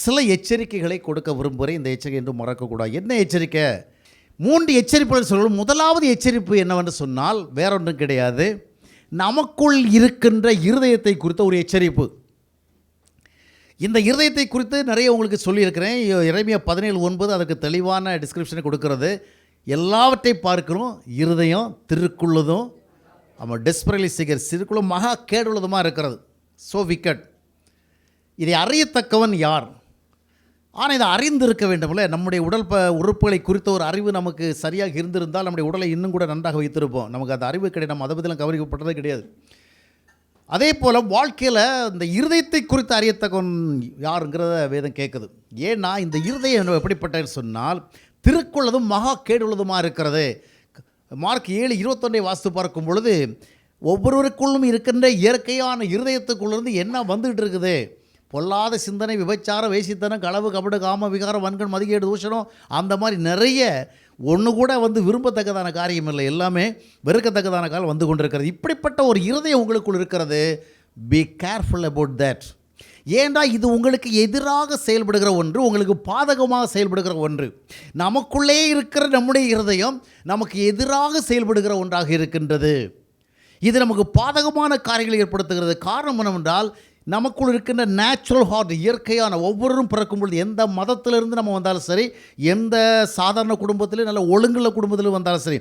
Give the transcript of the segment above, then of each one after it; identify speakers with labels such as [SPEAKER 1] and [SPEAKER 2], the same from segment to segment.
[SPEAKER 1] சில எச்சரிக்கைகளை கொடுக்க விரும்புகிறேன். இந்த எச்சரிக்கை என்று மறக்கக்கூடாது. என்ன எச்சரிக்கை? 3 எச்சரிப்புகள் சொல்லணும். முதலாவது எச்சரிப்பு என்னவென்று சொன்னால் வேறொன்றும் கிடையாது, நமக்குள் இருக்கின்ற இருதயத்தை குறித்த ஒரு எச்சரிப்பு. இந்த இருதயத்தை குறித்து நிறைய உங்களுக்கு சொல்லியிருக்கிறேன். எரேமியா 17:9 அதற்கு தெளிவான டிஸ்கிரிப்ஷனை கொடுக்கிறது. எல்லாவற்றை பார்க்கிறோம், இருதயம் திருக்குள்ளதும் டெஸ்பரலி சிகர் சிறுக்குள்ள மகா கேடுள்ளதுமாக இருக்கிறது. So wicked. இதை அறியத்தக்கவன் யார்? ஆனால் இதை அறிந்திருக்க வேண்டும்ல. நம்முடைய உடல் உறுப்புகளை குறித்த ஒரு அறிவு நமக்கு சரியாக இருந்திருந்தால் நம்முடைய உடலை இன்னும் கூட நன்றாக வைத்திருப்போம். நமக்கு அந்த அறிவு கிடையாது, நம்ம அதை பற்றிலாம் கவனிக்கப்பட்டதே கிடையாது. அதே போல் வாழ்க்கையில் இந்த இருதயத்தை குறித்து அறியத்தக்கவன் யாருங்கிறத வேதம் கேட்குது. ஏன்னா இந்த இருதயம் எப்படிப்பட்டதுன்னு சொன்னால் திருக்குள்ளதும் மகா கேடுள்ளதுமாக இருக்கிறது. மார்க் 7:21 வாசித்து பார்க்கும் பொழுது ஒவ்வொருவருக்குள்ளும் இருக்கின்ற இயற்கையான இருதயத்துக்குள்ளிருந்து என்ன வந்துகிட்டு இருக்குது? பொல்லாத சிந்தனை, விபச்சாரம், வேசித்தனம், களவு, கபடு, காம, விகாரம், வன்கண், மதிகேடு, தூஷணம், அந்த மாதிரி நிறைய ஒன்று கூட விரும்பத்தக்கதான காரியம் இல்லை, எல்லாமே வெறுக்கத்தக்கதான காலம் வந்து கொண்டிருக்கிறது. இப்படிப்பட்ட ஒரு இருதயம் உங்களுக்குள் இருக்கிறது. Be careful about that. ஏண்டா இது உங்களுக்கு எதிராக செயல்படுகிற ஒன்று, உங்களுக்கு பாதகமாக செயல்படுகிற ஒன்று. நமக்குள்ளே இருக்கிற நம்முடைய இருதயம் நமக்கு எதிராக செயல்படுகிற ஒன்றாக இருக்கின்றது. இது நமக்கு பாதகமான காரியங்களை ஏற்படுத்துகிறது. காரணம் என்னவென்றால் நமக்குள் இருக்கின்ற நேச்சுரல் ஹார்ட், இயற்கையான ஒவ்வொருவரும் பிறக்கும் பொழுது எந்த மதத்திலிருந்து நம்ம வந்தாலும் சரி, எந்த சாதாரண குடும்பத்திலும் நல்ல ஒழுங்குள்ள குடும்பத்திலும் வந்தாலும் சரி,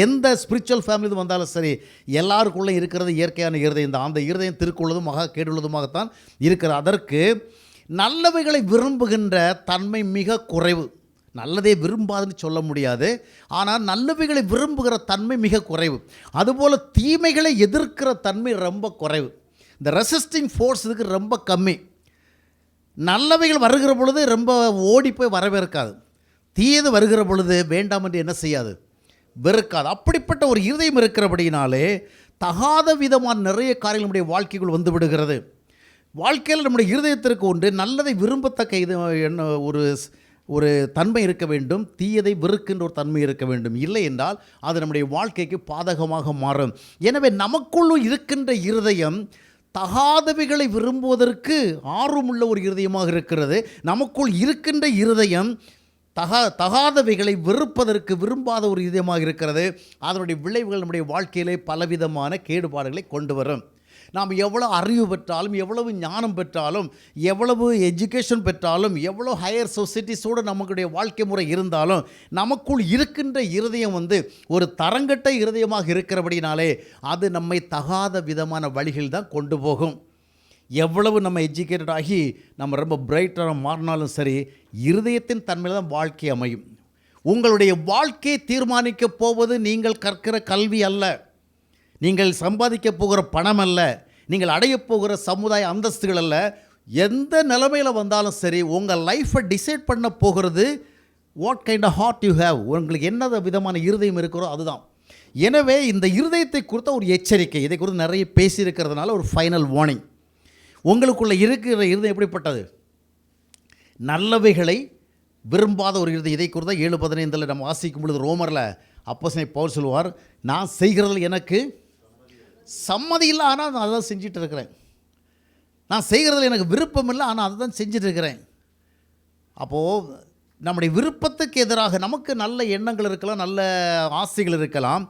[SPEAKER 1] எந்த ஸ்பிரிச்சுவல் ஃபேமிலியில் வந்தாலும் சரி, எல்லாருக்குள்ளே இருக்கிறது இயற்கையான இருதயம் தான். அந்த இருதயம் திருக்குள்ளதும் மகா கேடுள்ளதுமாகத்தான் இருக்கிறது. அதற்கு நல்லவைகளை விரும்புகின்ற தன்மை மிக குறைவு. நல்லதே விரும்பாதுன்னு சொல்ல முடியாது, ஆனால் நல்லவைகளை விரும்புகிற தன்மை மிக குறைவு. அதுபோல் தீமைகளை எதிர்க்கிற தன்மை ரொம்ப குறைவு. இந்த ரெசிஸ்டிங் ஃபோர்ஸ் இதுக்கு ரொம்ப கம்மி. நல்லவைகள் வருகிற பொழுது ரொம்ப ஓடி போய் வரவேற்காது, தீயது வருகிற பொழுது வேண்டாம் என்று என்ன செய்யாது, வெறுக்காது. அப்படிப்பட்ட ஒரு இருதயம் இருக்கிறபடினாலே தகாத விதமான நிறைய காரியங்கள் நம்முடைய வாழ்க்கைக்குள் வந்து விடுகிறது. வாழ்க்கையில் நம்முடைய இருதயத்திற்கு ஒன்று நல்லதை விரும்பத்தக்க இது என்ன ஒரு தன்மை இருக்க வேண்டும், தீயதை வெறுக்கின்ற ஒரு தன்மை இருக்க வேண்டும். இல்லை என்றால் அது நம்முடைய வாழ்க்கைக்கு பாதகமாக மாறும். எனவே நமக்குள்ளும் இருக்கின்ற இருதயம் தகாதவைகளை விரும்புவதற்கு ஆர்வமுள்ள ஒரு இருதயமாக இருக்கிறது. நமக்குள் இருக்கின்ற இருதயம் தகாதவைகளை வெறுப்பதற்கு விரும்பாத ஒரு இதயமாக இருக்கிறது. அதனுடைய விளைவுகள் நம்முடைய வாழ்க்கையிலே பலவிதமான கேடுபாடுகளை கொண்டு வரும். நாம் எவ்வளோ அறிவு பெற்றாலும், எவ்வளவு ஞானம் பெற்றாலும், எவ்வளவு எஜுகேஷன் பெற்றாலும், எவ்வளோ ஹையர் சொசைட்டிஸோடு நமக்குடைய வாழ்க்கை முறை இருந்தாலும் நமக்குள் இருக்கின்ற இருதயம் ஒரு தரங்கட்ட இருதயமாக இருக்கிறபடினாலே அது நம்மை தகாத விதமான வழிகள் தான் கொண்டு போகும். எவ்வளவு நம்ம எஜுகேட்டட் ஆகி நம்ம ரொம்ப பிரைட்டாக மாறினாலும் சரி, இருதயத்தின் தன்மையில் தான் வாழ்க்கை அமையும். உங்களுடைய வாழ்க்கையை தீர்மானிக்கப் போவது நீங்கள் கற்கிற கல்வி அல்ல, நீங்கள் சம்பாதிக்க போகிற பணம் அல்ல, நீங்கள் அடையப் போகிற சமுதாய அந்தஸ்துகள் அல்ல. எந்த நிலைமையில் வந்தாலும் சரி, உங்கள் லைஃப்பை டிசைட் பண்ண போகிறது what kind of heart you have. உங்களுக்கு என்ன விதமான இருதயம் இருக்கிறோ அதுதான். எனவே இந்த இருதயத்தை குறித்த ஒரு எச்சரிக்கை, இதை குறித்து நிறைய பேசியிருக்கிறதுனால ஒரு ஃபைனல் வார்னிங். உங்களுக்குள்ளே இருக்கிற இருதயம் எப்படிப்பட்டது? நல்லவைகளை விரும்பாத ஒரு இருதயம். இதை குறித்த 7:15 நம்ம வாசிக்கும் பொழுது ரோமரில் அப்போஸ்தலன் பவுல் சொல்வார், நான் செய்கிறதில் எனக்கு சம்மதி இல்லை, ஆனால் நான் அதை தான் செஞ்சிட்டு இருக்கிறேன். நான் செய்கிறதில் எனக்கு விருப்பம் இல்லை, ஆனால் அதை தான் செஞ்சுட்டு இருக்கிறேன். அப்போது நம்முடைய விருப்பத்துக்கு எதிராக நமக்கு நல்ல எண்ணங்கள் இருக்கலாம், நல்ல ஆசைகள் இருக்கலாம்.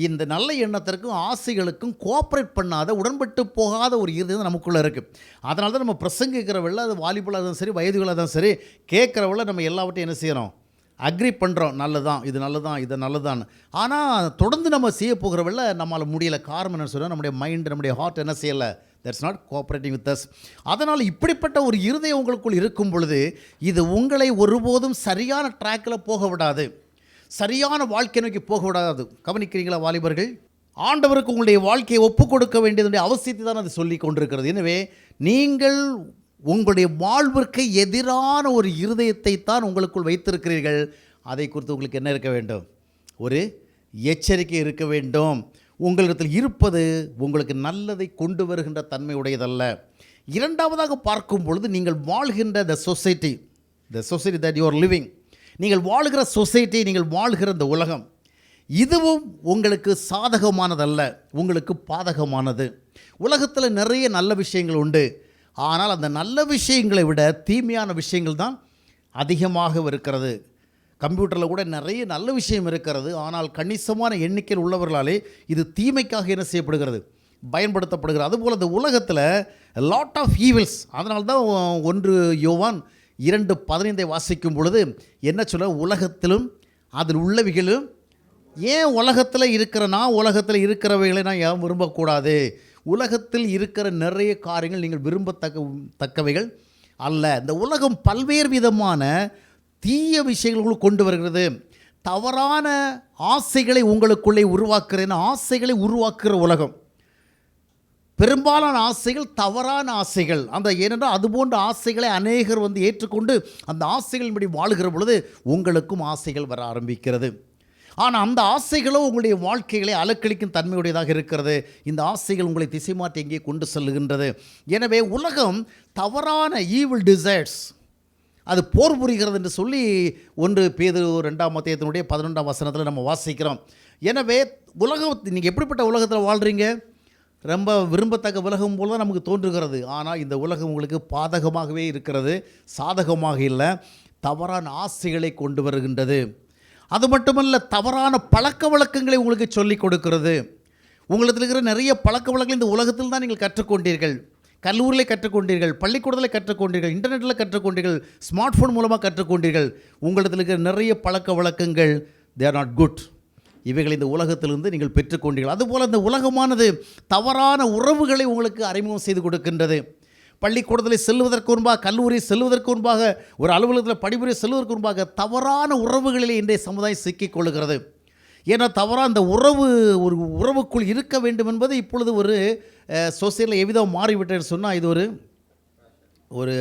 [SPEAKER 1] இந்த நல்ல எண்ணத்திற்கும் ஆசைகளுக்கும் கோஆப்ரேட் பண்ணாத, உடன்பட்டு போகாத ஒரு இருதயம் நமக்குள்ளே இருக்குது. அதனால தான் நம்ம பிரசங்கிக்கிறவள்ள, அது வாலிபலாக தான் சரி, வயதுகளாக தான் சரி, கேட்குறவள்ள நம்ம எல்லாவற்றையும் என்ன செய்யணும், அக்ரி பண்ணுறோம். நல்லதான், இது நல்லதான், இது நல்லதான். ஆனால் தொடர்ந்து நம்ம செய்ய போகிறவள்ள நம்மளால் முடியலை. காரணம் என்ன சொன்னால் நம்முடைய மைண்டு, நம்முடைய ஹார்ட் என்ன செய்யலை, that's not cooperating with us. அதனால் இப்படிப்பட்ட ஒரு இருதயம் உங்களுக்குள் இருக்கும் பொழுது இது உங்களை ஒருபோதும் சரியான ட்ராக்கில் போக விடாது, சரியான வாழ்க்கை நோக்கி போக விடாது. கவனிக்கிறீங்களா வாலிபர்கள்? ஆண்டவருக்கு உங்களுடைய வாழ்க்கையை ஒப்புக் கொடுக்க வேண்டியதுடைய அவசியத்தை தான் அது சொல்லி கொண்டிருக்கிறது. எனவே நீங்கள் உங்களுடைய வாழ்விற்கு எதிரான ஒரு இருதயத்தை தான் உங்களுக்குள் வைத்திருக்கிறீர்கள். அதை குறித்து உங்களுக்கு என்ன இருக்க வேண்டும், ஒரு எச்சரிக்கை இருக்க வேண்டும். உங்களிடத்தில் இருப்பது உங்களுக்கு நல்லதை கொண்டு வருகின்ற தன்மை உடையதல்ல. இரண்டாவதாக பார்க்கும் பொழுது நீங்கள் வாழ்கின்ற the society that you are living, நீங்கள் வாழ்கிற சொசைட்டி, நீங்கள் வாழ்கிற இந்த உலகம், இதுவும் உங்களுக்கு சாதகமானதல்ல, உங்களுக்கு பாதகமானது. உலகத்தில் நிறைய நல்ல விஷயங்கள் உண்டு, ஆனால் அந்த நல்ல விஷயங்களை விட தீமையான விஷயங்கள் தான் அதிகமாக இருக்கிறது. கம்ப்யூட்டரில் கூட நிறைய நல்ல விஷயம் இருக்கிறது, ஆனால் கணிசமான எண்ணிக்கையில் உள்ளவர்களாலே இது தீமைக்காக என்ன செய்யப்படுகிறது, பயன்படுத்தப்படுகிறது. அதுபோல் இந்த உலகத்தில் லாட் ஆஃப் ஈவில்ஸ். அதனால தான் 1 யோவான் 2:15 வாசிக்கும் பொழுது என்ன சொல்ல, உலகத்திலும் அதில் உள்ளவைகளும். ஏன் உலகத்தில் இருக்கிற நான் உலகத்தில் இருக்கிறவைகளை நான் ஏன் விரும்பக்கூடாது? உலகத்தில் இருக்கிற நிறைய காரியங்கள் நீங்கள் விரும்பத்தக்கவைகள் அல்ல. இந்த உலகம் பல்வேறு விதமான தீய விஷயங்களுக்குள் கொண்டு வருகிறது. தவறான ஆசைகளை உங்களுக்குள்ளே ஆசைகளை உருவாக்குகிற உலகம். பெரும்பாலான ஆசைகள் தவறான ஆசைகள். ஏனென்றால் அதுபோன்ற ஆசைகளை அநேகர் ஏற்றுக்கொண்டு அந்த ஆசைகளின்படி வாழுகிற பொழுது உங்களுக்கும் ஆசைகள் வர ஆரம்பிக்கிறது. ஆனால் அந்த ஆசைகளோ உங்களுடைய வாழ்க்கைகளை அலக்களிக்கும் தன்மையுடையதாக இருக்கிறது. இந்த ஆசைகள் உங்களை திசை மாற்றி எங்கே கொண்டு செல்லுகின்றது. எனவே உலகம் தவறான ஈவில் டிசைர்ஸ் அது போர் புரிகிறது என்று சொல்லி 1 பேதுரு 2 11 நம்ம வாசிக்கிறோம். எனவே உலகம், நீங்கள் எப்படிப்பட்ட உலகத்தில் வாழ்கிறீங்க? ரொம்ப விரும்பத்தக்க உலகம் போல தான் நமக்கு தோன்றுகிறது. ஆனால் இந்த உலகம் உங்களுக்கு பாதகமாகவே இருக்கிறது, சாதகமாக இல்லை. தவறான ஆசைகளை கொண்டு வருகின்றது. அது மட்டுமல்ல, தவறான பழக்க வழக்கங்களை உங்களுக்கு சொல்லிக் கொடுக்கிறது. உங்களுக்கு இருக்கிற நிறைய பழக்க வழக்கங்கள் இந்த உலகத்தில் தான் நீங்கள் கற்றுக்கொண்டீர்கள். கல்லூரியில் கற்றுக்கொண்டீர்கள், பள்ளிக்கூடத்தில் கற்றுக்கொண்டீர்கள், இன்டர்நெட்டில் கற்றுக்கொண்டீர்கள், ஸ்மார்ட் ஃபோன் மூலமாக கற்றுக்கொண்டீர்கள். உங்களுக்கு இருக்கிற நிறைய பழக்க வழக்கங்கள் தே ஆர் நாட் குட். இவைகளை இந்த உலகத்திலிருந்து நீங்கள் பெற்றுக்கொண்டீர்கள். அதுபோல் இந்த உலகமானது தவறான உறவுகளை உங்களுக்கு அறிமுகம் செய்து கொடுக்கின்றது. பள்ளிக்கூடத்தில் செல்வதற்கு முன்பாக, கல்லூரி செல்வதற்கு முன்பாக, ஒரு அலுவலகத்தில் பணிபுரிய செல்வதற்கு முன்பாக தவறான உறவுகளிலே இன்றைய சமுதாயம் சிக்கிக் கொள்ளுகிறது. ஏன்னா தவறாக அந்த ஒரு உறவுக்குள் இருக்க வேண்டும் என்பது இப்பொழுது ஒரு சொசைட்டியில் எவ்விதம் மாறிவிட்டேன்னு சொன்னால் இது ஒரு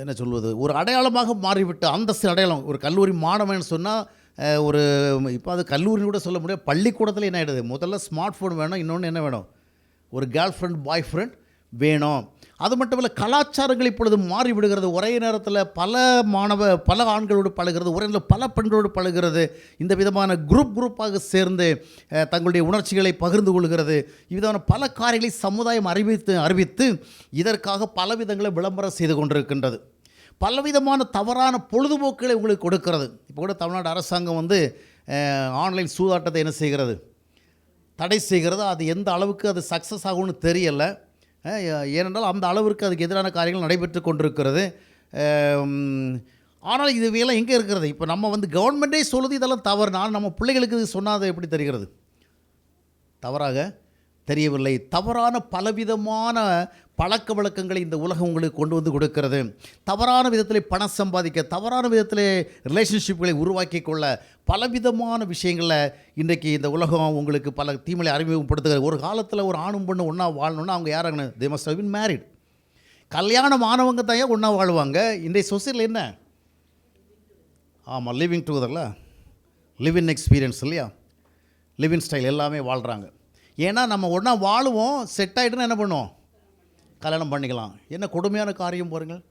[SPEAKER 1] என்ன சொல்வது, ஒரு அடையாளமாக மாறிவிட்டு அந்தஸ்து அடையாளம். ஒரு கல்லூரி மாணவன் சொன்னால் இப்போ அது கல்லூரின்னு கூட சொல்ல முடியாது. பள்ளிக்கூடத்தில் என்ன ஆகிடுது, முதல்ல ஸ்மார்ட் ஃபோன் வேணும், இன்னொன்று என்ன வேணும், ஒரு கேர்ள் ஃப்ரெண்ட் பாய் ஃப்ரெண்ட் வேணும். அது மட்டும் இல்லை, கலாச்சாரங்கள் இப்பொழுது மாறிவிடுகிறது. ஒரே நேரத்தில் பல ஆண்களோடு பழகிறது, ஒரே நேரத்தில் பல பெண்களோடு பழகிறது. இந்த விதமான குரூப்பாக சேர்ந்து தங்களுடைய உணர்ச்சிகளை பகிர்ந்து கொள்கிறது. இவ்விதமான பல காரியங்களை சமுதாயம் அறிவித்து இதற்காக பல விதங்களை விளம்பரம் செய்து கொண்டிருக்கின்றது. பலவிதமான தவறான பொழுதுபோக்குகளை உங்களுக்கு கொடுக்கிறது. இப்போ கூட தமிழ்நாடு அரசாங்கம் ஆன்லைன் சூதாட்டத்தை என்ன செய்கிறது, தடை செய்கிறது. அது எந்த அளவுக்கு அது சக்ஸஸ் ஆகும்னு தெரியலை. ஏனென்றால் அந்த அளவிற்கு அதுக்கு எதிரான காரியங்கள் நடைபெற்று கொண்டிருக்கிறது. ஆனால் இதுவையெல்லாம் எங்கே இருக்கிறது? இப்போ நம்ம கவர்மெண்ட்டே சொல்லுது இதெல்லாம் தவறு. நம்ம பிள்ளைகளுக்கு இது சொன்னால் அது எப்படி தெரிகிறது? தவறாக தெரியவில்லை. தவறான பலவிதமான பழக்க வழக்கங்களை இந்த உலகம் உங்களுக்கு கொண்டு வந்து கொடுக்கிறது. தவறான விதத்தில் பணம் சம்பாதிக்க, தவறான விதத்தில் ரிலேஷன்ஷிப்களை உருவாக்கி கொள்ள, பலவிதமான விஷயங்களில் இன்றைக்கு இந்த உலகம் உங்களுக்கு பல தீமையை அறிமுகப்படுத்துகிறது. ஒரு காலத்தில் ஒரு ஆணும் பொண்ணு ஒன்றா வாழணுன்னா அவங்க யாராங்கன்னு, they must have been married. கல்யாணம் ஆனவங்க தான் ஏன் ஒன்றா வாழ்வாங்க. இன்றைய சொசைட்டியில் என்ன, ஆமாம், லிவிங் டுகெதரில் லிவ் இன் எக்ஸ்பீரியன்ஸ் இல்லையா, லிவ் இன் ஸ்டைல் எல்லாமே வாழ்கிறாங்க. ஏன்னா நம்ம ஒன்றா வாழுவோம், செட் ஆகிட்டுன்னா என்ன பண்ணுவோம், கல்யாணம் பண்ணிக்கலாம். என்ன கொடுமையான காரியம் பாருங்கள்.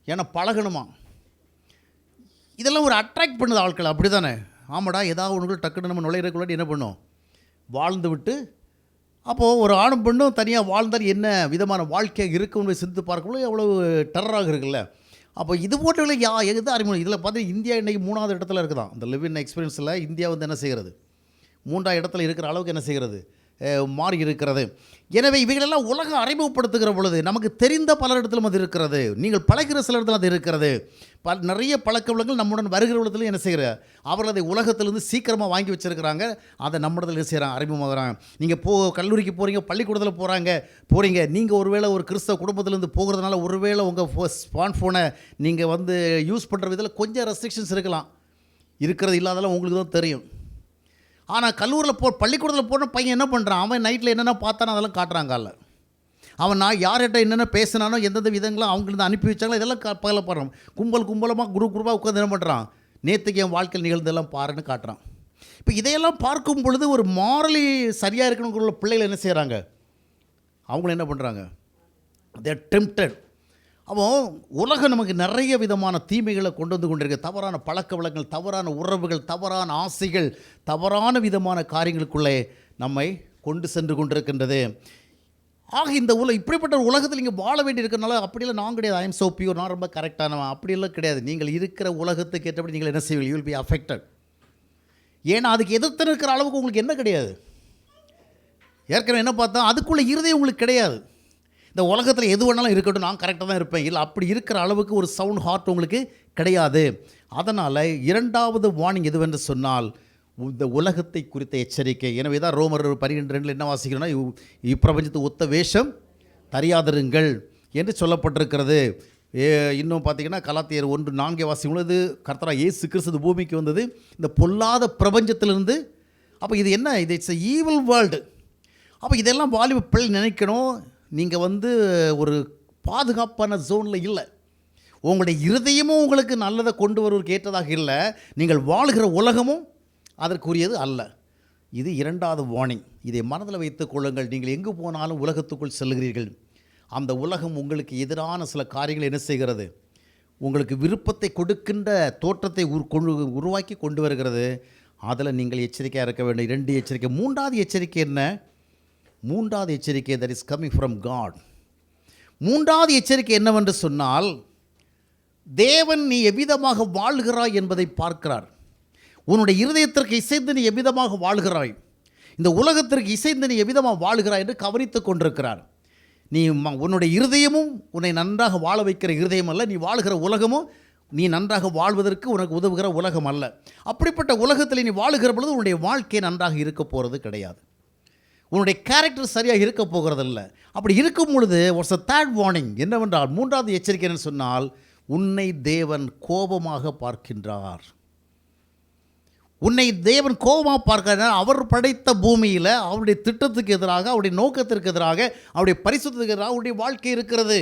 [SPEAKER 1] ஏன்னா பழகணுமா, இதெல்லாம் ஒரு அட்ராக்ட் பண்ணுது ஆட்கள், அப்படி தானே? ஆமாடா, ஏதாவது ஒன்று டக்குன்னு நம்ம நுழையிறக்குள்ளாடி என்ன பண்ணும், வாழ்ந்து விட்டு அப்போது ஒரு ஆணும் பெண்ணும் தனியாக வாழ்ந்தால் என்ன விதமான வாழ்க்கையாக இருக்குன்னு சிந்தித்து பார்க்கும்போது எவ்வளோ டெரராக இருக்குல்ல. அப்போ இது போன்றவங்களை எது அறிமுகம். இதில் பார்த்தீங்கன்னா இந்தியா இன்றைக்கி 3வது இடத்துல இருக்குதான். இந்த லிவ் இன் எக்ஸ்பீரியன்ஸில் இந்தியா என்ன செய்கிறது, 3வது இடத்துல இருக்கிற அளவுக்கு என்ன செய்கிறது, மாறி இருக்கிறது. எனவே இவைகளெல்லாம் உலகம் அறிமுகப்படுத்துகிற பொழுது நமக்கு தெரிந்த பல இடத்திலும் அது இருக்கிறது. நீங்கள் பழகிற சில இடத்துல அது இருக்கிறது. நிறைய பழக்க வழக்கங்கள் நம்முடன் வருகிற இடத்துல என்ன செய்கிற, அவர்கள் அதை உலகத்திலேருந்து சீக்கிரமாக வாங்கி வச்சுருக்கிறாங்க. அதை நம்மிடத்தில் என்ன செய்கிறாங்க, அறிமுகமாகறாங்க. நீங்கள் கல்லூரிக்கு போகிறீங்க, பள்ளிக்கூடத்தில் போகிறீங்க. நீங்கள் ஒருவேளை ஒரு கிறிஸ்தவ குடும்பத்திலேருந்து போகிறதுனால ஒருவேளை உங்கள் ஸ்மார்ட் ஃபோனை நீங்கள் யூஸ் பண்ணுற விதத்தில் கொஞ்சம் ரெஸ்ட்ரிக்ஷன்ஸ் இருக்கலாம். இருக்கிறது இல்லாதெல்லாம் உங்களுக்கு தான் தெரியும். ஆனால் கல்லூரியில் பள்ளிக்கூடத்தில் போன பையன் என்ன பண்ணுறான், அவன் நைட்டில் என்னென்ன பார்த்தானோ அதெல்லாம் காட்டுறாங்கல்ல. அவன் யார்கிட்ட என்னென்ன பேசினானோ, எந்தெந்த விதங்களும் அவங்களுக்கு அனுப்பி வச்சாங்களோ இதெல்லாம் பகலப்படுறான். கும்பலமாக குரூப்பாக உட்காந்து என்ன பண்ணுறான், நேற்றுக்கு என் வாழ்க்கையில் நிகழ்ந்தெல்லாம் பாருன்னு காட்டுறான். இப்போ இதையெல்லாம் பார்க்கும் பொழுது ஒரு மாரலி சரியாக இருக்கணுங்கிற பிள்ளைகள் என்ன செய்கிறாங்க, அவங்களும் என்ன பண்ணுறாங்க, தே ஆர் டெம்ப்டட். அப்போ உலகம் நமக்கு நிறைய விதமான தீமைகளை கொண்டு வந்து கொண்டிருக்கு. தவறான பழக்க வழக்கங்கள், தவறான உறவுகள், தவறான ஆசைகள், தவறான விதமான காரியங்களுக்குள்ளே நம்மை கொண்டு சென்று கொண்டிருக்கின்றது. ஆக இந்த இப்படிப்பட்ட ஒரு உலகத்தில் நீங்கள் வாழ வேண்டி இருக்கிறனால அப்படியெல்லாம் நான் கிடையாது. ஐ எம் சோ பியூர், நான் ரொம்ப கரெக்டானவன், அப்படியெல்லாம் கிடையாது. நீங்கள் இருக்கிற உலகத்துக்கு ஏற்றபடி நீங்கள் என்ன செய்வீங்க? You will be affected. ஏன்னா அதுக்கு எதிர்த்து இருக்கிற அளவுக்கு உங்களுக்கு என்ன கிடையாது. ஏற்கனவே என்ன பார்த்தா அதுக்குள்ளே இருதயம் உங்களுக்கு கிடையாது. இந்த உலகத்தில் எது வேணாலும் இருக்கட்டும், நான் கரெக்டாக தான் இருப்பேன், இல்லை அப்படி இருக்கிற அளவுக்கு ஒரு சவுண்ட் ஹார்ட் உங்களுக்கு கிடையாது. அதனால் இரண்டாவது வார்னிங் எதுவென்று சொன்னால் இந்த உலகத்தை குறித்த எச்சரிக்கை. எனவே தான் ரோமர் 12:2 என்ன வாசிக்கிறோன்னா, இப்பிரபஞ்சத்தை ஒத்த வேஷம் தரியாதிருங்கள் என்று சொல்லப்பட்டிருக்கிறது. இன்னும் பார்த்தீங்கன்னா கலாத்தியர் 1:4 வாசிக்கும் பொழுது கர்த்தராகிய இயேசு கிறிஸ்து பூமிக்கு வந்தது இந்த பொல்லாத பிரபஞ்சத்திலிருந்து. அப்போ இது என்ன? இது இட்ஸ் எ ஈவில் வேர்ல்டு. அப்போ இதெல்லாம் வாலிப பிள்ளை நினைக்கணும், நீங்கள் ஒரு பாதுகாப்பான ஜோனில் இல்லை. உங்களுடைய இருதயமும் உங்களுக்கு நல்லதை கொண்டு வருவதற்கு ஏற்றதாக இல்லை, நீங்கள் வாழ்கிற உலகமும் அதற்குரியது அல்ல. இது இரண்டாவது வார்னிங். இதை மனதில் வைத்துக் கொள்ளுங்கள். நீங்கள் எங்கு போனாலும் உலகத்துக்குள் செல்கிறீர்கள். அந்த உலகம் உங்களுக்கு எதிரான சில காரியங்களை என்ன செய்கிறது? உங்களுக்கு விருப்பத்தை கொடுக்கின்ற தோற்றத்தை உருவாக்கி கொண்டு வருகிறது. அதில் நீங்கள் எச்சரிக்கையாக இருக்க வேண்டும். 2 எச்சரிக்கை. மூன்றாவது எச்சரிக்கை என்ன? மூன்றாவது எச்சரிக்கை that is coming from God. மூன்றாவது எச்சரிக்கை என்னவென்று சொன்னால், தேவன் நீ எவ்விதமாக வாழ்கிறாய் என்பதை பார்க்கிறார். உன்னுடைய இருதயத்திற்கு இசைந்து நீ எவ்விதமாக வாழ்கிறாய், இந்த உலகத்திற்கு இசைந்து நீ எவ்விதமாக வாழ்கிறாய் என்று கவனித்து கொண்டிருக்கிறார். நீ உன்னுடைய இருதயமும் உன்னை நன்றாக வாழ வைக்கிற இருதயம் அல்ல, நீ வாழ்கிற உலகமும் நீ நன்றாக வாழ்வதற்கு உனக்கு உதவுகிற உலகம் அல்ல. அப்படிப்பட்ட உலகத்தில் நீ வாழுகிற பொழுது உன்னுடைய வாழ்க்கை நன்றாக இருக்க போகிறது கிடையாது. உன்னுடைய கேரக்டர் சரியாக இருக்க போகிறதில்ல. அப்படி இருக்கும் பொழுது வாட்ஸ் அ தேர்ட் வார்னிங் என்னவென்றால், மூன்றாவது எச்சரிக்கை என்று சொன்னால், உன்னை தேவன் கோபமாக பார்க்கின்றார். உன்னை தேவன் கோபமாக பார்க்கிறார். அவர் படைத்த பூமியில் அவருடைய திட்டத்துக்கு எதிராக, அவருடைய நோக்கத்திற்கு எதிராக, அவருடைய பரிசுத்தத்துக்கு எதிராக அவருடைய வாழ்க்கை இருக்கிறது.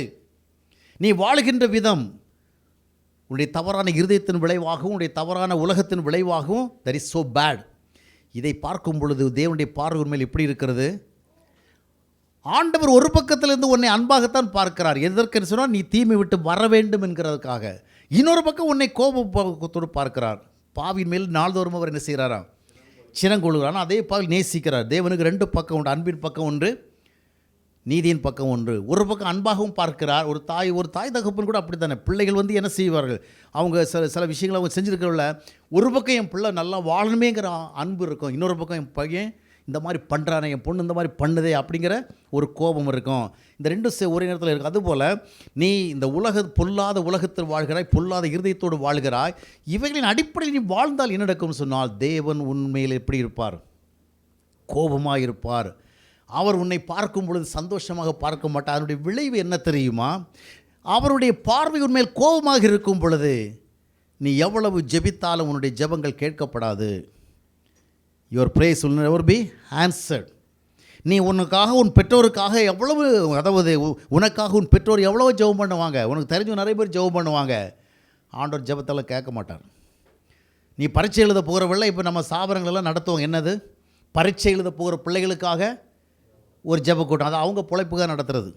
[SPEAKER 1] நீ வாழுகின்ற விதம் உன்னுடைய தவறான இருதயத்தின் விளைவாகவும் உன்னுடைய தவறான உலகத்தின் விளைவாகவும் தட் இஸ் ஸோ பேட். இதை பார்க்கும் பொழுது தேவனுடைய பார்வை உண்மையில் எப்படி இருக்கிறது? ஆண்டவர் ஒரு பக்கத்திலிருந்து உன்னை அன்பாகத்தான் பார்க்கிறார். எதற்கு சொன்னால், நீ தீமை விட்டு வர வேண்டும் என்கிறதுக்காக. இன்னொரு பக்கம் உன்னை கோபத்தோடு பார்க்கிறார். பாவின் மேல் நாள்தோறும் அவர் என்ன செய்கிறாராம்? சினங்கொள்கிறார். அதே பாவி நேசிக்கிறார். தேவனுக்கு 2 பக்கம் உண்டு. அன்பின் பக்கம் ஒன்று, நீதியின் பக்கம் ஒன்று. ஒரு பக்கம் அன்பாகவும் பார்க்கிறார். ஒரு தாய் தகப்பன் கூட அப்படி தானே. பிள்ளைகள் என்ன செய்வார்கள்? அவங்க சில விஷயங்களை அவங்க செஞ்சுருக்கிறவங்கள, ஒரு பக்கம் என் பிள்ளை நல்லா வாழணுமேங்கிற அன்பு இருக்கும், இன்னொரு பக்கம் என் பையன் இந்த மாதிரி பண்ணுறானே, என் பொண்ணு இந்த மாதிரி பண்ணுதே அப்படிங்கிற ஒரு கோபம் இருக்கும். இந்த 2 ஒரே நேரத்தில் இருக்குது. அதுபோல் நீ இந்த பொல்லாத உலகத்தில் வாழ்கிறாய், பொல்லாத இருதயத்தோடு வாழ்கிறாய். இவைகளின் அடிப்படையில் நீ வாழ்ந்தால் என்ன நடக்கும்னு சொன்னால், தேவன் உண்மையில் எப்படி இருப்பார்? கோபமாக இருப்பார். அவர் உன்னை பார்க்கும் பொழுது சந்தோஷமாக பார்க்க மாட்டார். அதனுடைய விளைவு என்ன தெரியுமா? அவருடைய பார்வை உண்மையில் கோபமாக இருக்கும் பொழுது நீ எவ்வளவு ஜெபித்தாலும் உன்னுடைய ஜெபங்கள் கேட்கப்படாது. Your prayers will never be answered. நீ உனக்காக உன் பெற்றோருக்காக எவ்வளவு, அதாவது உனக்காக உன் பெற்றோர் எவ்வளோ ஜெபம் பண்ணுவாங்க, உனக்கு தெரிஞ்ச நிறைய பேர் ஜெபம் பண்ணுவாங்க. ஆண்டவர் ஜெபத்தெல்லாம் கேட்க மாட்டார். நீ பரீட்சை எழுத போகிறவள்ள, இப்போ நம்ம ஸ்தாபனங்களெல்லாம் நடத்துவோம். என்னது? பரீட்சை எழுத போகிற பிள்ளைகளுக்காக ஒரு ஜெப கூட்டம். அது அவங்க பிழைப்புக்காக நடத்துறது.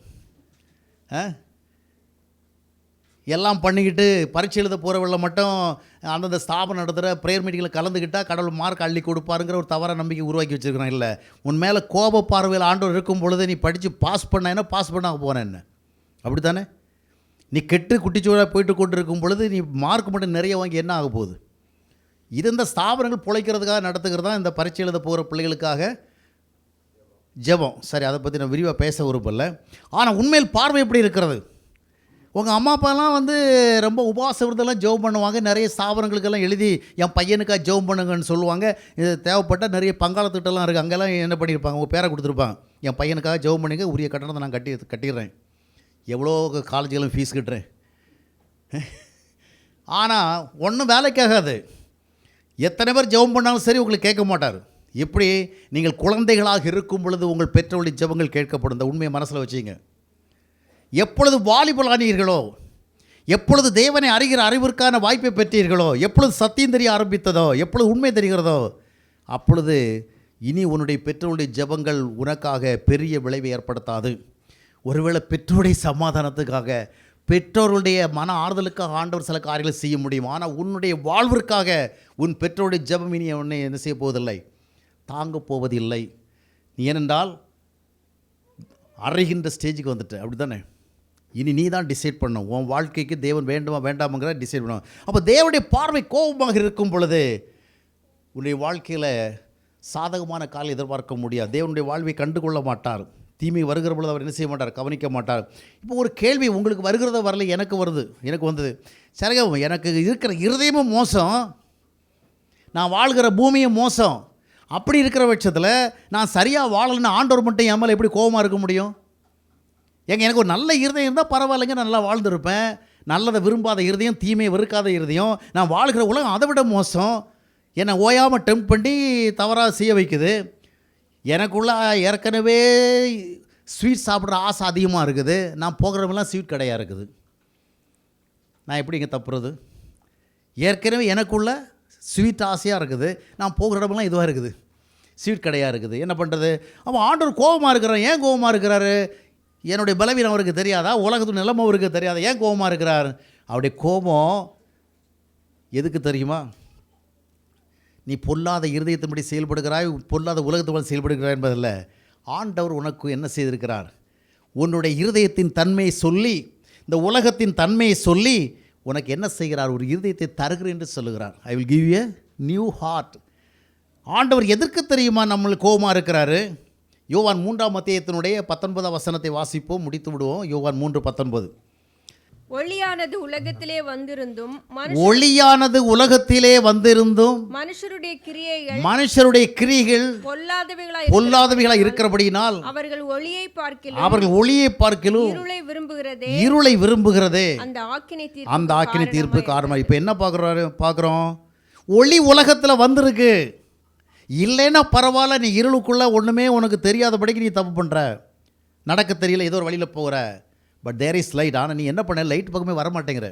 [SPEAKER 1] எல்லாம் பண்ணிக்கிட்டு பரீட்சை எழுத போகிறவள்ள மட்டும் அந்தந்த ஸ்தாபனம் நடத்துகிற ப்ரேயர் மீட்டிங்கில் கலந்துக்கிட்டால் கடவுள் மார்க் அள்ளி கொடுப்பாருங்கிற ஒரு தவறான நம்பிக்கை உருவாக்கி வச்சுருக்கிறோம். இல்லை, உன் மேலே கோப பார்வையில் ஆண்டவர் இருக்கும் பொழுது நீ படித்து பாஸ் பண்ண என்ன, பாஸ் பண்ணால் போகிறேன் என்ன, அப்படி தானே? நீ கெட்டு குட்டிச்சோடாக போயிட்டு கொண்டு இருக்கும் பொழுது நீ மார்க் மட்டும் நிறைய வாங்கி என்ன ஆக போகுது? இது இந்த ஸ்தாபனங்கள் பிழைக்கிறதுக்காக நடத்துகிறது தான் இந்த பரீட்சை எழுத போகிற பிள்ளைகளுக்காக ஜெபம். சரி, அதை பற்றி நான் விரிவாக பேச விரும்பல. ஆனால் உண்மையில் பார்வை எப்படி இருக்கிறது? உங்கள் அம்மா அப்பாலாம் ரொம்ப உபவாச விரதெல்லாம் ஜெபம் பண்ணுவாங்க. நிறைய ஸ்தாபனங்களுக்கெல்லாம் எழுதி என் பையனுக்காக ஜெபம் பண்ணுங்கன்னு சொல்லுவாங்க. இது தேவைப்பட்டால் நிறைய பங்காளத்திட்டெல்லாம் இருக்குது. அங்கெல்லாம் என்ன பண்ணியிருப்பாங்க? உங்கள் பேரை கொடுத்துருப்பாங்க, என் பையனுக்காக ஜெபம் பண்ணுங்க, உரிய கட்டணத்தை நான் கட்டிடுறேன், எவ்வளோ காலேஜுக்கெல்லாம் ஃபீஸ் கட்டுறேன். ஆனால் ஒன்றும் வேலைக்காகாது. எத்தனை பேர் ஜெபம் பண்ணாலும் சரி உங்களுக்கு கேட்க மாட்டார். எப்படி? நீங்கள் குழந்தைகளாக இருக்கும் பொழுது உங்கள் பெற்றோருடைய ஜெபங்கள் கேட்கப்படும். இந்த உண்மையை மனசில் வச்சுங்க. எப்பொழுது வாலிபலானீர்களோ, எப்பொழுது தேவனை அறிகிற அறிவிற்கான வாய்ப்பை பெற்றீர்களோ, எப்பொழுது சத்தியம் தெரிய ஆரம்பித்ததோ, எப்பொழுது உண்மை தெரிகிறதோ, அப்பொழுது இனி உன்னுடைய பெற்றோருடைய ஜெபங்கள் உனக்காக பெரிய விளைவை ஏற்படுத்தாது. ஒருவேளை பெற்றோருடைய சமாதானத்துக்காக, பெற்றோருடைய மன ஆறுதலுக்காக ஆண்டவர் சில காரியங்களை செய்ய முடியும். ஆனால் உன்னுடைய வாழ்விற்காக உன் பெற்றோருடைய ஜெபம் இனி உன்னை என்ன செய்ய போவதில்லை, தாங்க போவதில்லை. ஏனென்றால் அறைகின்ற ஸ்டேஜுக்கு வந்துட்டு, அப்படி தானே? இனி நீ தான் டிசைட் பண்ணணும். உன் வாழ்க்கைக்கு தேவன் வேண்டுமா வேண்டாமுங்கிற டிசைட் பண்ணணும். அப்போ தேவனுடைய பார்வை கோபமாக இருக்கும் பொழுது உன்னுடைய வாழ்க்கையில் சாதகமான காலம் எதிர்பார்க்க முடியாது. தேவனுடைய வாழ்வை கண்டுகொள்ள மாட்டார். தீமை வருகிற பொழுது அவர் என்ன செய்ய மாட்டார், கவனிக்க மாட்டார். இப்போ ஒரு கேள்வி உங்களுக்கு வருகிறத வரல, எனக்கு வருது, எனக்கு வந்தது. சரிங்க, எனக்கு இருக்கிற இருதயமும் மோசம், நான் வாழ்கிற பூமியும் மோசம். அப்படி இருக்கிற பட்சத்தில் நான் சரியாக வாழலைன்னு ஆண்டவர் மட்டும் என் மேலே எப்படி கோபமாக இருக்க முடியும்? எனக்கு ஒரு நல்ல இருதயம் இருந்தால் பரவாயில்லைங்க, நான் நல்லா வாழ்ந்துருப்பேன். நல்லதை விரும்பாத இருதயம், தீமையை வெறுக்காத இருதயம், நான் வாழ்கிற உலகம் அதை விட மோசம். என்னை ஓயாமல் டெம்ப் பண்ணி தவறாக செய்ய வைக்குது. எனக்குள்ள ஏற்கனவே ஸ்வீட் சாப்பிட்ற ஆசை அதிகமாக இருக்குது. நான் போகிறவங்களாம் ஸ்வீட் கடையாக இருக்குது. நான் எப்படி இங்கே தப்புறது? ஏற்கனவே எனக்குள்ள ஸ்வீட் ஆசையாக இருக்குது. நான் போகிற இடமெல்லாம் இதுவாக இருக்குது, ஸ்வீட் கடையாக இருக்குது. என்ன பண்ணுறது? அப்போ ஆண்டவர் கோபமாக இருக்கிறார். ஏன் கோபமாக இருக்கிறாரு? என்னுடைய பலவீனம் அவருக்கு தெரியாதா? உலகத்து நிலைமை அவருக்கு தெரியாதா? ஏன் கோபமாக இருக்கிறார்? அவருடைய கோபம் எதுக்கு தெரியுமா? நீ பொல்லாத இருதயத்தின்படி செயல்படுகிறாய், பொல்லாத உலகத்தின்படி செயல்படுகிறாய் என்பதில்லை. ஆண்டவர் உனக்கு என்ன செய்திருக்கிறார்? உன்னுடைய இருதயத்தின் தன்மையை சொல்லி, இந்த உலகத்தின் தன்மையை சொல்லி உனக்கு என்ன செய்கிறார்? ஒரு இருதயத்தை தருகிறேன் என்று சொல்லுகிறார். I will give you a new heart. ஆண்டவர் எதற்கு தெரியுமா நம்மளுக்கு கோபமாக இருக்கிறாரு? யோவான் 3ஆம் அத்தியாயத்தினுடைய 19ஆம் வசனத்தை வாசிப்போம், முடித்து விடுவோம். யோவான் 3:19.
[SPEAKER 2] ஒளியானது உலகத்திலே வந்திருந்தும் மனுஷருடைய கிரியைகள் பொல்லாதவைகளாய் இருக்கிறபடியினால் அவர்கள் ஒளியை பார்க்கிலும் இருளை விரும்புகிறதே அந்த ஆக்கினை தீர்ப்பு காரணம். இப்போ என்ன பார்க்குறோம்? ஒளி உலகத்தில் வந்திருக்கு. இல்லைன்னா பரவாயில்ல, நீ இருளுக்குள்ளே ஒன்றுமே உனக்கு தெரியாதபடிக்கு நீ தப்பு பண்ணுற, நடக்க தெரியல, ஏதோ ஒரு வழியில் போகிற. But there is light. ஆனால் நீ என்ன பண்ண, லைட் பக்கமே வரமாட்டேங்கிற.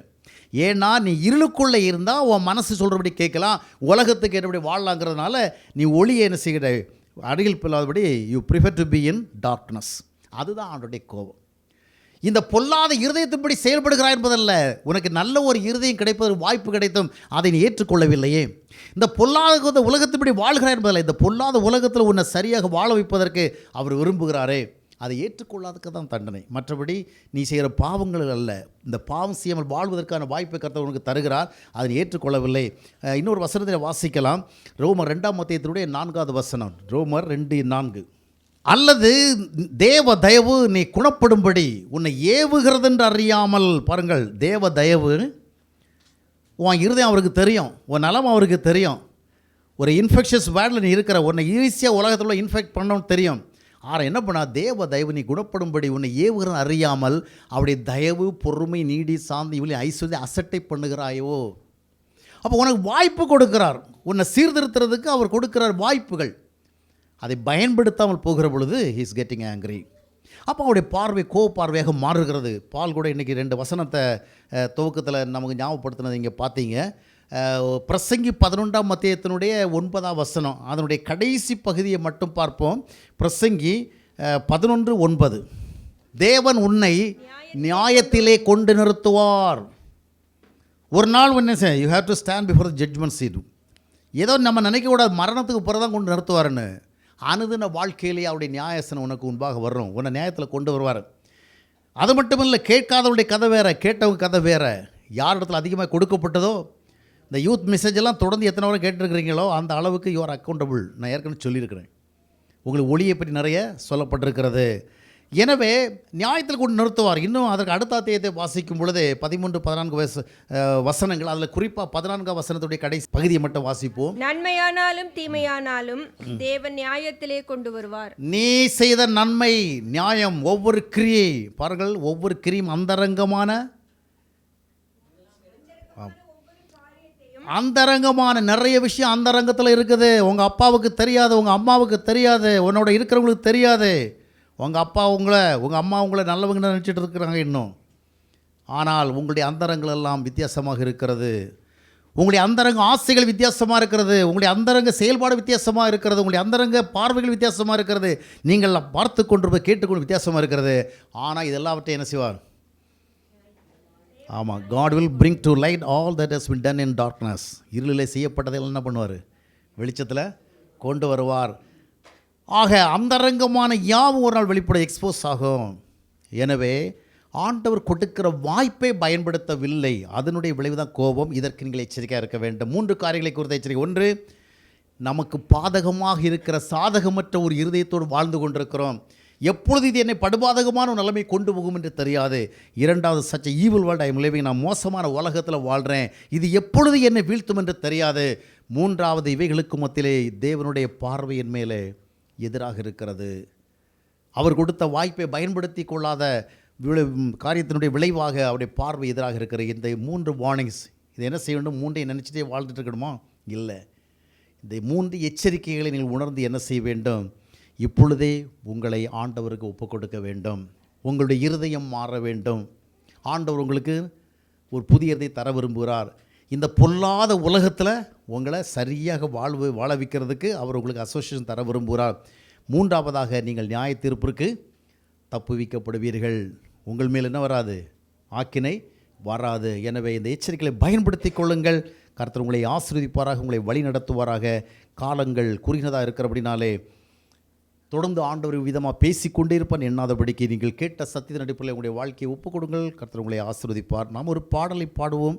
[SPEAKER 2] ஏன்னா நீ இருளுக்குள்ளே இருந்தால் உன் மனசு சொல்கிறபடி கேட்கலாம், உலகத்துக்கு என்னபடி வாழலாங்கிறதுனால நீ ஒளியை என்ன செய்கிற, அருகில் பில்லாதபடி you prefer to be in darkness. அதுதான் அவனுடைய கோபம். இந்த பொல்லாத இருதயத்தின்படி செயல்படுகிறாய் என்பதல்ல, உனக்கு நல்ல ஒரு இருதயம் கிடைப்பதற்கு வாய்ப்பு கிடைத்தும் அதை நீ ஏற்றுக்கொள்ளவில்லையே. இந்த பொல்லாத உலகத்தின்படி வாழ்கிறாய் என்பதில்லை, இந்த பொல்லாத உலகத்தில் உன்னை சரியாக வாழ வைப்பதற்கு அவர் விரும்புகிறாரே, அதை ஏற்றுக்கொள்ளாததுக்கு தான் தண்டனை. மற்றபடி நீ செய்கிற பாவங்கள் அல்ல. இந்த பாவம் செய்யாமல் வாழ்வதற்கான வாய்ப்பை கர்த்தர் உனக்கு தருகிறார், அதை ஏற்றுக்கொள்ளவில்லை. இன்னொரு வசனத்தில் வாசிக்கலாம். ரோமர் 2ஆம் அத்தியாயத்தினுடைய 4வது வசனம். ரோமர் 2:4. அல்லது தேவ தயவு நீ குணப்படும்படி உன்னை ஏவுகிறது என்று அறியாமல். பாருங்கள், தேவ தயவு, உன் இருதயம் அவருக்கு தெரியும், உன் நலம் அவருக்கு தெரியும். ஒரு இன்ஃபெக்ஷஸ் வேர்டில் நீ இருக்கிற, உன்னை ஈஸியாக உலகத்தில் இன்ஃபெக்ட் பண்ணணும்னு தெரியும். ஆனால் என்ன பண்ணா, தேவ தயவு நீ குணப்படும்படி உன்னை ஏவுகிறது அறியாமல் அவருடைய தயவு, பொறுமை, நீடி, சாந்தி, இவளை ஐஸ்வர்யம் அசட்டை பண்ணுகிறாயோ. அப்போ உனக்கு வாய்ப்பு கொடுக்கிறார், உன்னை சீர்திருத்துறதுக்கு அவர் கொடுக்கிறார் வாய்ப்புகள். அதை பயன்படுத்தாமல் போகிற பொழுது ஹி இஸ் கெட்டிங் ஆங்க்ரி. அப்போ அவருடைய பார்வை கோவப்பார்வையாக மாறுகிறது. பால் கூட இன்றைக்கி 2 வசனத்தை துவக்கத்தில் நமக்கு ஞாபகப்படுத்தினது இங்கே பார்த்தீங்க. பிரசங்கி 11ஆம் அத்தியாயத்தினுடைய 9ஆம் வசனம், அதனுடைய கடைசி பகுதியை மட்டும் பார்ப்போம். பிரசங்கி 11:9. தேவன் உன்னை நியாயத்திலே கொண்டு நிறுத்துவார். ஒரு நாள் என்ன செய்ய, you have to stand before the judgement seat. ஏதோ நம்ம நினைக்கக்கூடாது மரணத்துக்கு பிறகு தான் கொண்டு நிறுத்துவாருன்னு. அனுதின வாழ்க்கையிலேயே அவருடைய நியாயசனம் உனக்கு முன்பாக வரும், உன்னை நியாயத்தில் கொண்டு வருவார். அது மட்டும் இல்லை, கேட்காதவருடைய கதை வேறு, கேட்டவங்க கதை வேறு. யார் இடத்துல அதிகமாக கொடுக்கப்பட்டதோ, இந்த யூத் மெசேஜ் எல்லாம் தொடர்ந்து எத்தனை வரை கேட்டிருக்கிறீங்களோ அந்த அளவுக்கு யூஆர் அக்கௌண்டபிள். நான் ஏற்கனவே சொல்லியிருக்கிறேன், உங்களுக்கு ஒளியை பற்றி நிறைய சொல்லப்பட்டிருக்கிறது. எனவே நியாயத்தில் கொண்டு நிறுத்துவார். இன்னும் அதற்கு அடுத்த அத்தியாயத்தை வாசிக்கும் பொழுது 13-14 வசனங்கள், அதில் குறிப்பாக 14ஆம் வசனத்துடைய கடைசி பகுதியை மட்டும் வாசிப்போம். நன்மையானாலும் தீமையானாலும் தேவன் நியாயத்திலே கொண்டு வருவார்.
[SPEAKER 1] நீ செய்த நன்மை, நியாயம், ஒவ்வொரு கிரியை பாருங்கள், ஒவ்வொரு கிரியும் அந்தரங்கமான நிறைய விஷயம் அந்தரங்கத்தில் இருக்குது. உங்கள் அப்பாவுக்கு தெரியாது, உங்கள் அம்மாவுக்கு தெரியாது, உன்னோட இருக்கிறவங்களுக்கு தெரியாது. உங்கள் அப்பா உங்கள் அம்மா உங்களை நல்லவங்க நினச்சிட்டு இருக்கிறாங்க இன்னும். ஆனால் உங்களுடைய அந்தரங்கள் எல்லாம் வித்தியாசமாக இருக்கிறது. உங்களுடைய அந்தரங்க ஆசைகள் வித்தியாசமாக இருக்கிறது. உங்களுடைய அந்தரங்க செயல்பாடு வித்தியாசமாக இருக்கிறது. உங்களுடைய அந்தரங்க பார்வைகள் வித்தியாசமாக இருக்கிறது. நீங்கள் பார்த்து கொண்டு கேட்டுக்கொண்டு வித்தியாசமாக இருக்கிறது. ஆனால் இதெல்லாவற்றையும் என்ன செய்வார்? ஆமாம், God will bring to light all that has been done in darkness. இருளில் செய்யப்பட்டதை என்ன பண்ணுவார்? வெளிச்சத்தில் கொண்டு வருவார். ஆக அந்தரங்கமான யாவும் ஒரு நாள் வெளிப்பட எக்ஸ்போஸ் ஆகும். எனவே ஆண்டவர் கொடுக்கிற வாய்ப்பை பயன்படுத்தவில்லை, அதனுடைய விளைவு தான் கோபம். இதற்கு நீங்கள் எச்சரிக்கையாக இருக்க வேண்டும். 3 காரியங்களை குறித்த எச்சரிக்கை. 1, நமக்கு பாதகமாக இருக்கிற சாதகமற்ற ஒரு இருதயத்தோடு வாழ்ந்து கொண்டிருக்கிறோம். எப்பொழுது இது என்னை படுபாதகமான ஒரு நிலைமை கொண்டு போகும் என்று தெரியாது. 2வது, such evil world I am living, நான் மோசமான உலகத்தில் வாழ்கிறேன், இது எப்பொழுது என்னை வீழ்த்தும் என்று தெரியாது. 3வது, இவைகளுக்கு மத்தியிலே தேவனுடைய பார்வை என் மேலே எதிராக இருக்கிறது. அவர் கொடுத்த வாய்ப்பை பயன்படுத்தி கொள்ளாத காரியத்தினுடைய விளைவாக அவருடைய பார்வை எதிராக இருக்கிற இந்த 3 வார்னிங்ஸ். இது என்ன செய்ய வேண்டும்? 3ஐயும் நினச்சிட்டே வாழ்ந்துட்டு இருக்கணுமா? இல்லை. இந்த 3 எச்சரிக்கைகளை நீங்கள் உணர்ந்து என்ன செய்ய வேண்டும்? இப்பொழுதே உங்களை ஆண்டவருக்கு ஒப்புக் கொடுக்க வேண்டும். உங்களுடைய இருதயம் மாற வேண்டும். ஆண்டவர் உங்களுக்கு ஒரு புதிய இருதயத்தை தர விரும்புகிறார். இந்த பொல்லாத உலகத்தில் உங்களை சரியாக வாழ வைக்கிறதுக்கு அவர் உங்களுக்கு அசோசியேஷன் தர விரும்புகிறார். 3வதாக, நீங்கள் நியாய தீர்ப்பிற்கு தப்புவிக்கப்படுவீர்கள். உங்கள் மேல் என்ன வராது? ஆக்கினை வராது. எனவே இந்த எச்சரிக்கைகளை பயன்படுத்தி கொள்ளுங்கள். கர்த்தர் உங்களை ஆசீர்வதிப்பாராக, உங்களை வழி நடத்துவாராக. காலங்கள் குறுகினதாக இருக்கிறபடினாலே தொடர்ந்து ஆண்டவர் விதமாக பேசிக்கொண்டே இருப்பான் எண்ணாதபடிக்கு நீங்கள் கேட்ட சத்தியத்தின் அடிப்படையில் உங்களுடைய வாழ்க்கையை ஒப்புக் கொடுங்கள். கர்த்தர் உங்களை ஆசீர்வதிப்பார். நாம் ஒரு பாடலை பாடுவோம்.